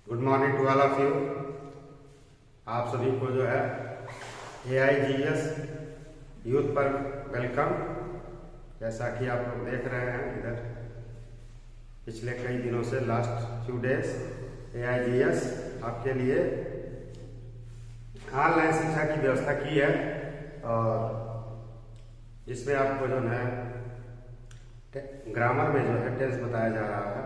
Good morning to all of you. आप सभी को जो है AIGS यूथ पर वेलकम। जैसा कि आप लोग देख रहे हैं इधर पिछले कई दिनों से लास्ट फ्यू डेज AIGS आपके लिए ऑनलाइन शिक्षा की व्यवस्था की है और इसमें आपको जो है ग्रामर में जो है टेंस बताया जा रहा है।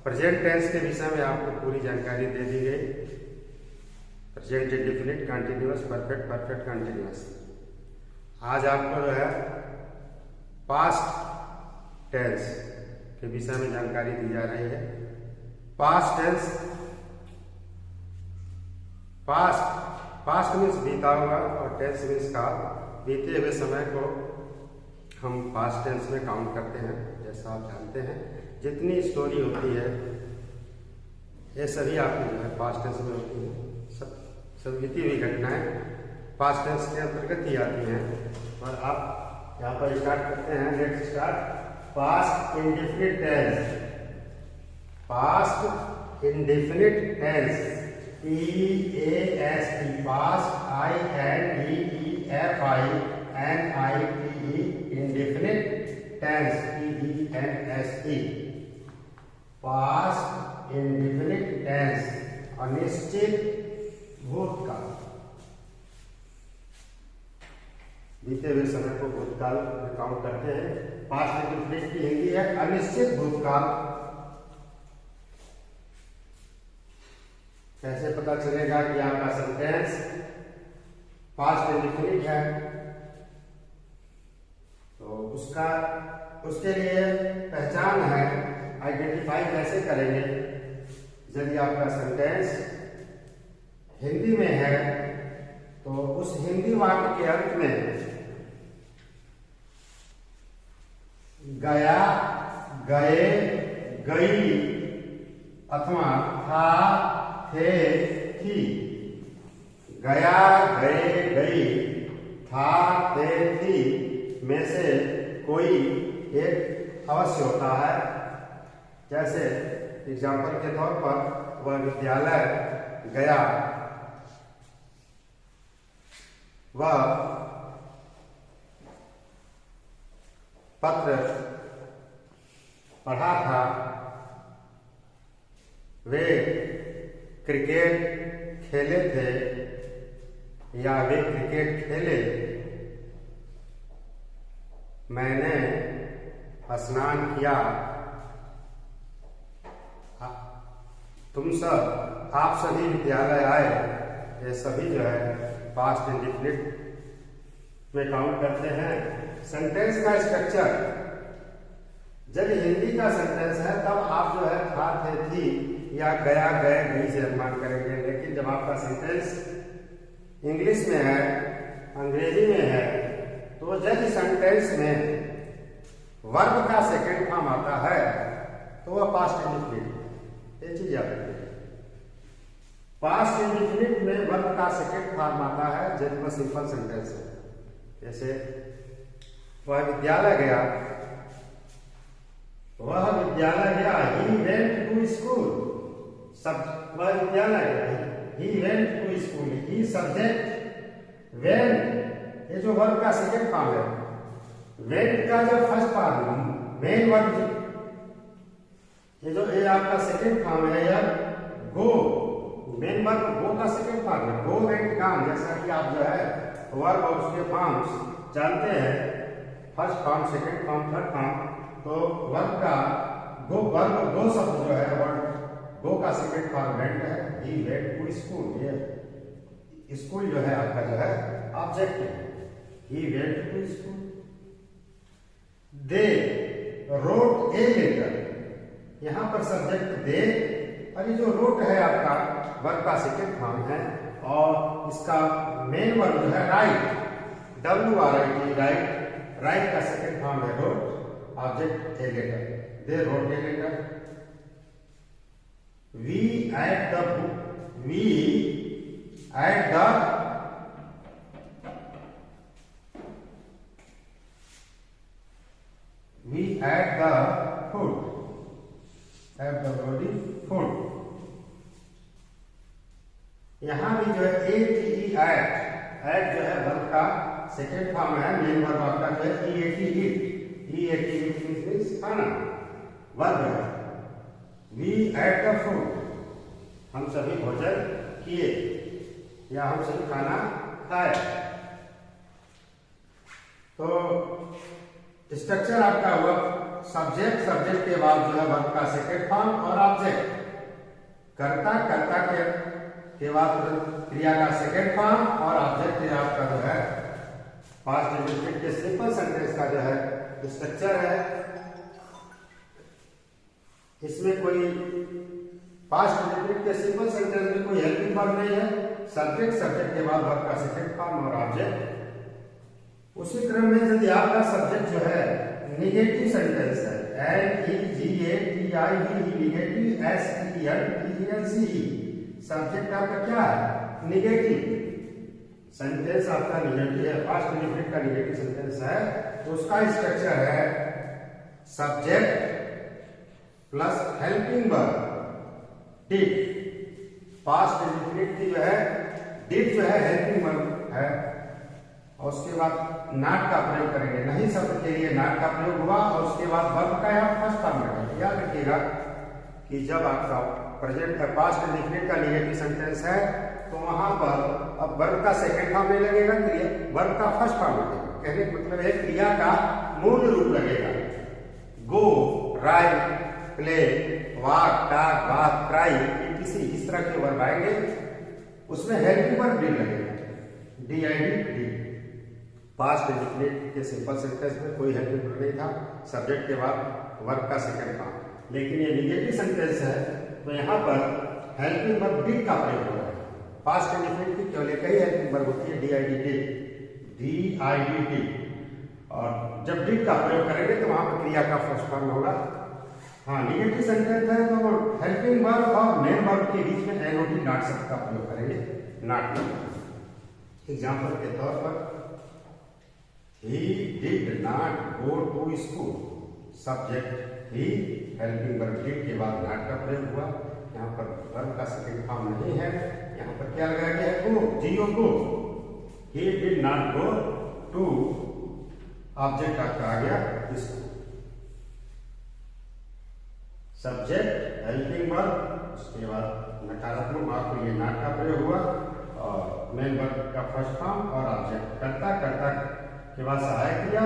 प्रेजेंट टेंस के विषय में आपको पूरी जानकारी दे दी गई। Present indefinite, continuous, perfect, perfect continuous. आज आपको जो है पास्ट टेंस के विषय में जानकारी दी जा रही है। पास्ट टेंस, पास्ट मीन्स बीता हुआ और टेंस मीन्स काल। बीते हुए समय को हम पास्ट टेंस में काउंट करते हैं। जैसा आप जानते हैं जितनी स्टोरी होती है ये सभी आपकी जो है पास्ट टेंस में होती है। सब बीती हुई घटनाएं पास्ट टेंस के अंतर्गत ही आती हैं। और आप यहाँ पर स्टार्ट करते हैं। Let's start. Past indefinite tense, past indefinite tense, PAST, past INDEFINITE, indefinite tense, PENSE, past indefinite tense, अनिश्चित भूतकाल। बीते हुए समय को भूतकाल में काउंट करते हैं। पास्ट इंडेफिनिट की हिंदी है अनिश्चित भूतकाल। कैसे पता चलेगा कि आपका सेंटेंस पास्ट इंडेफिनिट है? तो उसके लिए पहचान है, आइडेंटिफाई कैसे करेंगे? यदि आपका सेंटेंस हिंदी में है तो उस हिंदी वाक्य के अंत में गया, गए, गई अथवा था, थे, थी। गया, गए, गई, था, थे, थी में से कोई एक अवश्य होता है। जैसे एग्जाम्पल के तौर पर वह विद्यालय गया, वह पत्र पढ़ा था, वे क्रिकेट खेले थे या वे क्रिकेट खेले, मैंने स्नान किया, तुम सब, आप सभी विद्यालय आए। ये सभी जो है पास्ट इंडेफिनिट में काउंट करते हैं। सेंटेंस का स्ट्रक्चर, जब हिंदी का सेंटेंस है तब आप जो है था, थे, थी या गया, गए, गई से अनुमान करेंगे। लेकिन जब आपका सेंटेंस इंग्लिश में है, अंग्रेजी में है, तो जब सेंटेंस में वर्ब का सेकंड फॉर्म आता है तो वह पास्ट इंडेफिनिट। ये चीज याद रखिए। पास्ट इंडेफिनिट में वर्ब का सेकंड फॉर्म आता है जब वह सिंपल सेंटेंस है। जैसे वह विद्यालय गया, वह विद्यालय गया, ही वेंट टू स्कूल। सब वह विद्यालय गया, he went to school. He subject, went ये जो वर्ब का सेकंड फॉर्म है। वेंट का जो फर्स्ट फॉर्म मेन वर्ब, ये जो ये आपका सेकंड फॉर्म है यह गो। मेन वर्ब गो का सेकंड फॉर्म है। गो, वेंट, गॉन। जैसा कि आप जो है वर्ब और उसके फॉर्म्स जानते हैं, first form, second form, third form. तो वर्ब का गो, वर्ब गो शब्द जो है वर्ब गो का सेकंड फॉर्म वेंट है। ही वेंट टू स्कूल, ये स्कूल जो है आपका जो है ऑब्जेक्ट है। He went to school. They wrote a letter, यहां पर सब्जेक्ट दे और ये जो रोट है आपका वर्ब का सेकंड फॉर्म है और इसका मेन वर्ब जो है राइट, WRIT, राइट। राइट का सेकंड फॉर्म है wrote, object a letter. They wrote a letter. We ate the book, we ate the, we ate the food, ate the body food. यहाँ भी जो है ATE eight जो है verb का second form है, मेन वर्ब आपका जो है EAT मींस खाना, वर्ब है। वी एट द फूड, हम सभी भोजन किए या हम सभी खाना खाए। तो स्ट्रक्चर आपका हुआ सब्जेक्ट, सब्जेक्ट के बाद जो है वर्ब का सेकेंड फॉर्म और ऑब्जेक्ट, कर्ता, कर्ता के बाद क्रिया का सेकेंड फॉर्म और ऑब्जेक्ट आपका जो है पास्ट इंडेफिनिट के सिंपल सेंटेंस का जो है स्ट्रक्चर है। इसमें कोई पास्ट इंडेफिनिट के सिंपल सेंटेंस में कोई हेल्पिंग वर्ब नहीं है, सब्जेक्ट, सब्जेक्ट के बाद वर्ब का सेकेंड फॉर्म और ऑब्जेक्ट। उसी क्रम में यदि आपका सब्जेक्ट जो है निगेटिव सेंटेंस है, NEGATIVE निगेटिव, SENTENCE, सब्जेक्ट आपका क्या है? निगेटिव सेंटेंस आपका निगेटिव है, पास्ट इंडेफिनिट का निगेटिव सेंटेंस है, तो उसका स्ट्रक्चर है subject plus helping verb did. Past indefinite की जो है डिड जो है हेल्पिंग वर्ब है, और उसके बाद नॉट का प्रयोग करेंगे, नहीं शब्द के लिए नॉट का प्रयोग हुआ, और उसके बाद वर्ब का यहाँ फर्स्ट फॉर्म रहेगा। याद रखिएगा कि जब आपका प्रेजेंट पास्ट इंडेफिनिट का निगेटिव सेंटेंस है तो वहां पर अब वर्ब का सेकंड फॉर्म नहीं लगेगा, क्रिया वर्ब का फर्स्ट फॉर्म लगेगा। कहने का मतलब है क्रिया का मूल रूप लगेगा। Go, write, play, walk, talk, bath, cry, किसी इस तरह के वर्ब आएंगे, उसमें हेल्पिंग वर्ब डी लगेगा, DID। पास्ट इंडेफिनिट के सिंपल सेंटेंस में कोई हेल्पिंग वर्ब नहीं था, सब्जेक्ट के बाद वर्ब का सेकंड फॉर्म। लेकिन ये निगेटिव सेंटेंस है तो यहाँ पर हेल्पिंग वर्ब डिड का प्रयोग हो रहा है। पास्ट इंडेफिनिट की केवल एक ही हेल्पिंग वर्ब होती है, DID, और जब डिड का प्रयोग करेंगे तो वहां पर क्रिया का फर्स्ट फॉर्म होगा। हाँ, निगेटिव सेंटेंस है तो हेल्पिंग वर्ब और मेन वर्ब के बीच में NOT नॉट शब्द का प्रयोग करेंगे, नॉट। एग्जाम्पल के तौर पर He did not go to school, subject he, helping verb did के बाद नॉट का प्रयोग हुआ। यहाँ पर वर्ब का सेकंड फॉर्म नहीं है, यहाँ पर क्या लगाया गया है? गो, GO, go. He did not go to, object आपका आ गया स्कूल। सब्जेक्ट, हेल्पिंग वर्ब, उसके बाद नकारात्मक वाक्य के लिए नॉट का प्रयोग हुआ, और मेन वर्ब का फर्स्ट फॉर्म और ऑब्जेक्ट, कर्ता, कर्ता के बाद सहायक क्रिया,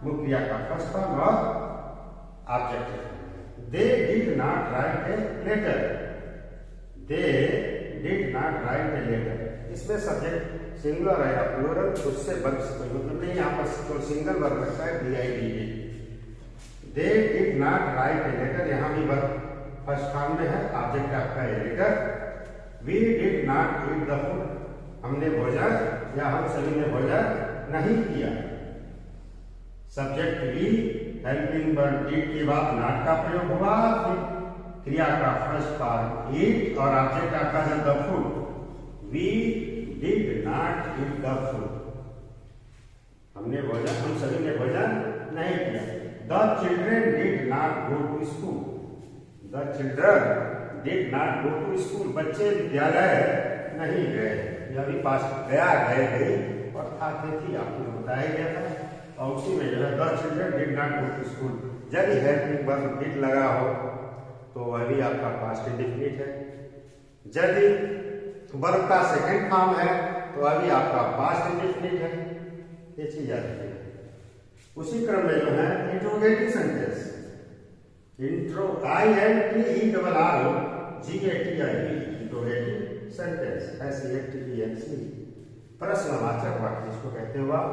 मुख्य क्रिया का फर्स्ट फॉर्म और object. They did not write a letter, they did not write a letter. इसमें सब्जेक्ट सिंगुलर है या प्लूरल, उससे वर्ब से कोई मतलब नहीं, यहाँ पर सिंगल वर्ब लगता है, DID। They did not write a letter, यहाँ भी वर्ब फर्स्ट फॉर्म में है, ऑब्जेक्ट आपका a letter. We did not eat the food, हमने भोजन या हम सभी ने भोजन नहीं किया। Subject we, helping verb did के बाद नॉट का प्रयोग हुआ, फिर क्रिया का फर्स्ट फॉर्म ईट और ऑब्जेक्ट आपका है the food. We did not eat the food, हमने भोजन, हम सभी ने भोजन नहीं किया। The children did not go to school, the children did not go to school, बच्चे विद्यालय नहीं गए। यह भी पास गया, गए, गई और था थी आपको बताया गया था, और उसी में जो है the children did not go to school, यदि हेल्पिंग वर्ब डिड लगा हो तो वह भी आपका पास्ट इंडेफिनिट है। यदि वर्ब का सेकंड फॉर्म है तो वह भी आपका पास्ट इंडेफिनिट है। ये चीज याद रखिएगा। उसी क्रम में जो है interrogative sentence, interrogative sentence, SENTENCE, प्रश्नवाचक वाक्य जिसको कहते हो आप।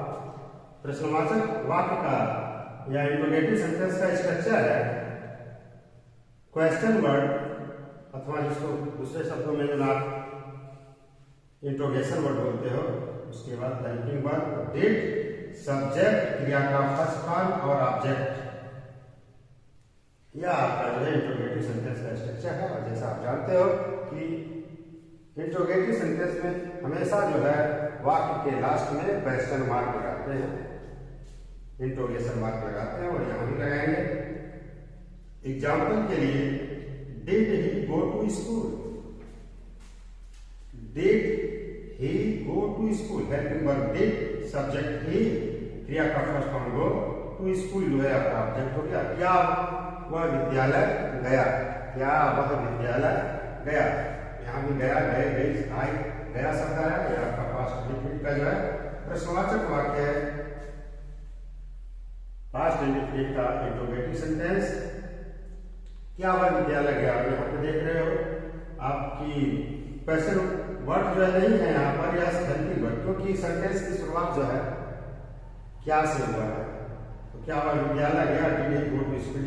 प्रश्नवाचक वाक्य का या इंट्रोगेटिव सेंटेंस का स्ट्रक्चर है क्वेश्चन वर्ड, अथवा जिसको दूसरे शब्दों में जो आप इंट्रोगेशन वर्ड बोलते हो, उसके बाद हेल्पिंग वर्ब डिड, सब्जेक्ट, क्रिया का फर्स्ट फॉर्म और ऑब्जेक्ट। यह आपका जो है इंट्रोगेटिव सेंटेंस का स्ट्रक्चर है। और जैसा आप जानते हो कि इंट्रोगेटिव सेंटेंस में हमेशा जो है वाक्य के लास्ट में क्वेश्चन मार्क लगाते हैं, इंट्रोगेशन मार्क लगाते हैं, और यहां भी लगाएंगे। एग्जाम्पल के लिए did he go to school, did he go to school, helping verb did, subject he, क्रिया का first form go, to school जो है आपका ऑब्जेक्ट हो गया। क्या वह विद्यालय गया, क्या वह विद्यालय गया। यहाँ भी गया, गए, गई, आई, गया शब्द है, यह आपका पास्ट इंडेफिनिट का जो है प्रश्नवाचक वाक्य है। पास्ट इंडेफिनिट का इंट्रोगेटिव सेंटेंस, क्या वह विद्यालय गया। यहाँ पे देख रहे हो आपकी क्वेश्चन वर्ड जो है नहीं है यहाँ पर, यह हेल्पिंग वर्ड, क्योंकि सेंटेंस की शुरुआत जो है क्या से हुआ है। तो क्या वह विद्यालय गया, did he go to school,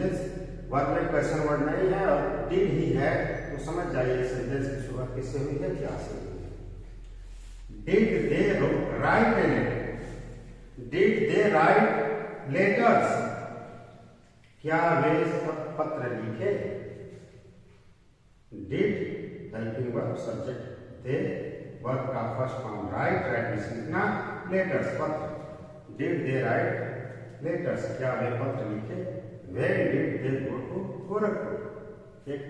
word में क्वेश्चन वर्ड नहीं है और डिड ही है, तो समझ जाइए सेंटेंस की शुरुआत किससे हुई है, क्या से हुई है। Did they write a letter, did they write letters, क्या वे पत्र लिखे। Did helping verb, subject they, verb का फर्स्ट फॉर्म राइट, राइट लिखना, लेटर्स पत्र, डिड दे राइट लेटर्स, क्या वे पत्र लिखे। When did they go to Gorakhpur. एक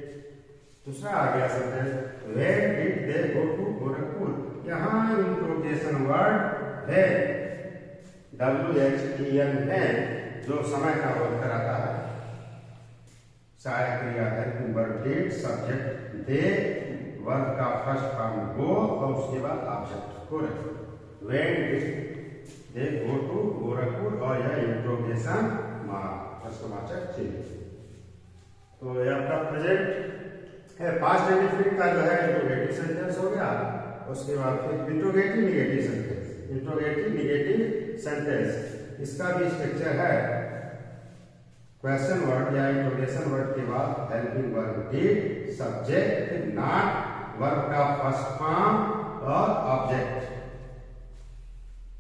दूसरा आ गया sentence, when did they go to Gorakhpur. यहाँ इंट्रोगेशन वर्ड है, WHEN है, जो समय का बोध कराता है। सहायक क्रिया helping verb did, subject they, verb का फर्स्ट फॉर्म गो और उसके बाद object Gorakhpur. When did they go to Gorakhpur, और यह इंट्रोगेशन मार्क, प्रश्नवाचक चिन्ह। तो यह आपका प्रेजेंट है, पास्ट इंडेफिनिट का जो है इंट्रोगेटिव सेंटेंस हो गया। उसके बाद फिर interrogative negative sentence, interrogative negative sentence, इसका भी स्ट्रक्चर है क्वेश्चन वर्ड या इंट्रोगेशन वर्ड के बाद helping verb did, subject not, verb का फर्स्ट फॉर्म और ऑब्जेक्ट।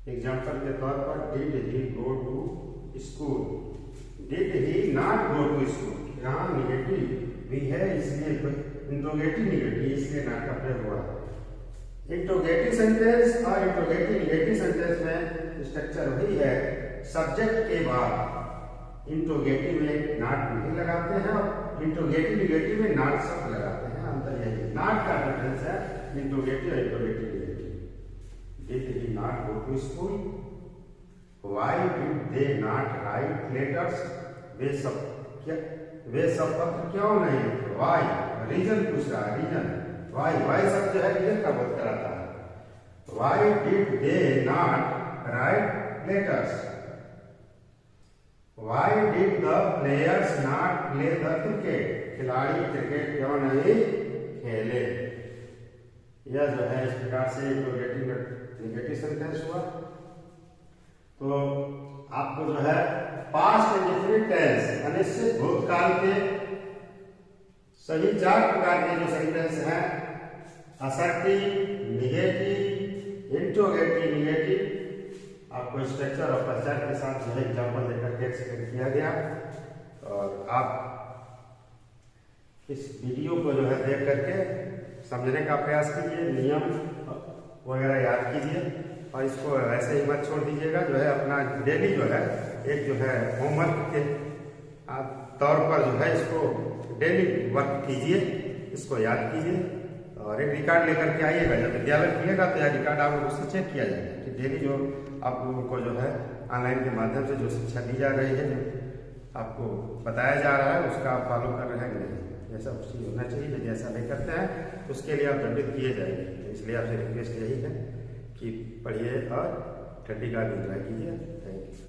एग्जाम्पल के तौर पर did he go to school, did he not go to school. यहाँ निगेटिव भी है, इसलिए इंट्रोगेटिव निगेटिव, इसलिए नॉट का प्रयोग हुआ है। इंट्रोगेटिव सेंटेंस और इंट्रोगेटिव निगेटिव सेंटेंस में स्ट्रक्चर वही है, सब्जेक्ट के बाद इंट्रोगेटिव में नॉट नहीं लगाते हैं और इंट्रोगेटिव निगेटिव में नॉट शब्द लगाते हैं। अंतर यही है, नॉट का डिफरेंस है इंट्रोगेटिव और interrogative negative. Did he not go to school? Why did they not write letters? वे सब पत्र क्यों नहीं लिखे? Why? रीजन पूछ रहा है, रीजन। Why शब्द जो है रीजन का बोध कराता है। Why did they not write letters? Why did the players not play the cricket? खिलाड़ी क्रिकेट क्यों नहीं खेले। यह जो है इस प्रकार से इंट्रोगेटिव निगेटिव सेंटेंस हुआ। तो आपको जो है पास्ट इंडेफिनिट टेंस, अनिश्चित भूतकाल के सभी 4 प्रकार के जो सेंटेंस हैं, असर्टिव, निगेटिव, इंट्रोगेटिव, निगेटिव, आपको स्ट्रक्चर और प्रचार के साथ जो है एग्जाम्पल देकर के एक्सप्लेन किया गया। और आप इस वीडियो को जो है देख करके समझने का प्रयास कीजिए, नियम वगैरह याद कीजिए और इसको ऐसे ही मत छोड़ दीजिएगा। जो है अपना डेली जो है एक जो है होमवर्क के तौर पर जो है इसको डेली वर्क कीजिए, इसको याद कीजिए और एक रिकॉर्ड लेकर के आइएगा। जब विद्यालय खुलेगा तो यह रिकॉर्ड आप लोगों से चेक किया जाएगा कि डेली जो आप लोगों को जो है ऑनलाइन के माध्यम से जो शिक्षा दी जा रही है, जो आपको बताया जा रहा है, उसका आप फॉलो कर रहे हैं कि नहीं। ऐसा कुछ चीज़ होना चाहिए। यदि ऐसा नहीं करते हैं तो उसके लिए आप दंडित किए जाएंगे। इसलिए आपसे रिक्वेस्ट यही है कि पढ़िए और ठंडी का भी एंजॉय कीजिए। Thank you.